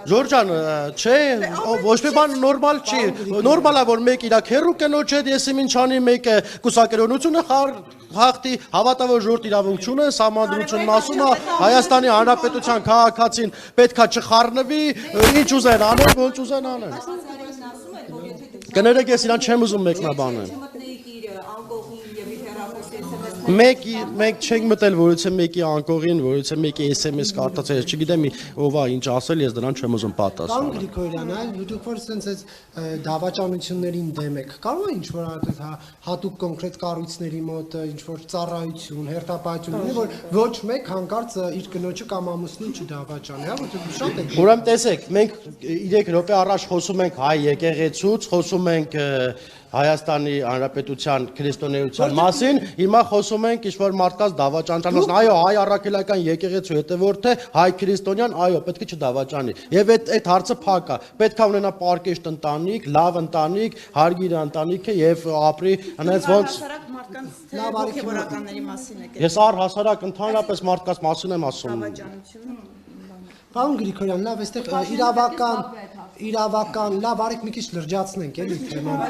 Ժորժան, չէ, ոչ մի բան նորմալ չի, նորմալ է, որ մեկ իրա քերու կնոջ հետ եսիմին չանի, մեկը կուսակերոնությունը հաղթի, հավատա, որ ժորտ իրավունք չունե, սահմանադրությունն ասում է, Հայաստանի Հանրապետության քաղաքացին պետքա չխառնվի, ինչ ուզեն անել, ոնց ուզեն անել։ Կներեք, ես իրան չեմ ուզում մեկնաբանել։ Մենք չենք մտել, որից է մեկի անկողին, որից է մեկի SMS կարտացել, ես չգիտեմ ով է ինչ ասել, ես դրան չեմ ուզում պատասխանել։ Պարոն Գրիգորյան, դուք որ sense դավաճանություններին դեմ եք, կարող է ինչ-որ հատուկ կոնկրետ կառույցների մոտ ինչ-որ ծառայություն, հերթապահություն լինի, որ ոչ մեկ հանկարծ իր կնոջը կամ ամուսնուն չդավաճանի, հա, որտեղ շատ է։ Ուրեմն տեսեք, մենք 3 րոպե առաջ խոսում ենք հայ եկեղեցուց, խոսում ենք Հայաստանի Հանրապետության քրիստոնեության մասին, հիմա խոսում ենք ինչ-որ մարդկանց դավաճանության, այո, հայ առաքելական եկեղեցու հետևորդ է, հայ քրիստոնյան, այո, պետք է չդավաճանի։ Եվ այդ հարցը փակ է։ Պետք է ունենա պարկեշտ ընտանիք, լավ ընտանիք, հարգիր ընտանիքը եւ ապրի այնպես ոնց լավ ողջավորականների մասին եք։ Ես առհասարակ ընդհանրապես մարդկանց մասին եմ ասում։ Պարոն Գրիգորյան, լավ, այստեղ իրավական, լավ, արեք մի քիչ լրջացնենք, էլի թեման։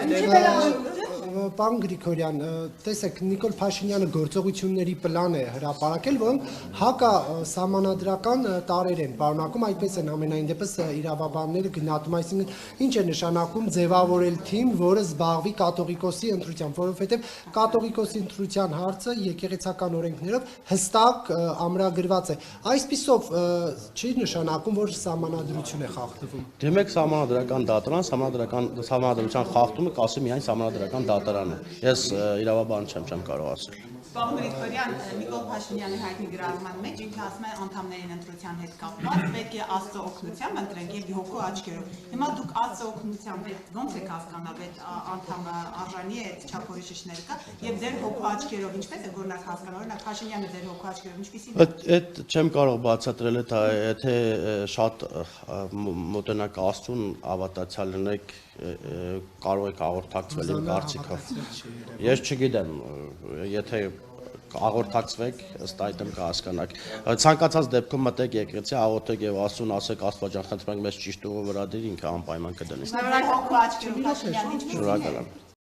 Պարոն Գրիգորյան, տեսեք, Նիկոլ Փաշինյանը գործողությունների պլան է հրապարակել, որոնք հակասահմանադրական տարեր են պարունակում, այդպես են ամենայն դեպս իրավաբանները գնահատում, այսինքն ինչ է նշանակում ձևավորել թիմ, որը զբաղվի կաթողիկոսի ընտրությամբ, որովհետև կաթողիկոսի ընտրության հարցը եկեղեցական օրենքներով հստակ ամրագրված է։ Այսպիսով չի նշանակում, որ սահմանադրություն է խախտվում։ Դեմեք սահմանադրական դատարան, սահմանադրության խախտումը կասի միայն սահմանադրական դատարանը։ Ես իրավաբան չեմ կարող ասել։ Պարոն Գրիգորյան, Նիկոլ Փաշինյանի հայտնի գրառման մեջ ինքը ասում է անդամներին ընտրության հետ կապված պետք է Աստծո օգնությամբ ընտրենք եւ հոգու աչքերով։ Հիմա դուք Աստծո օգնությամբ ոնց եք հասկանալ այդ անդամը արժանի է այդ չափորոշիչները կա եւ ձեր հոգու աչքերով ինչպես է որնակ հասկանալ, օրինակ Փաշինյանը ձեր հոգու աչքերով ինչպեսի։ Այդ չեմ կարող բացատրել, եթե շատ մոտենակ Աստծուն ավատացյալ լինեք, կարող եք հաղորդակցվել իմ կարծիքով։ Ես չգիտեմ, եթե հաղորդակցվեք, ըստ այդմ կհասկանաք։ Ցանկացած դեպքում մտեք եկեղեցի, աղոթեք եւ Աստծուն ասեք, Աստված ջան, խնդրում ենք մեզ ճիշտ ուղու վրա դիր, ինքը անպայման կդնի։ Շնորհակալ եմ։ Շնորհակալ եմ։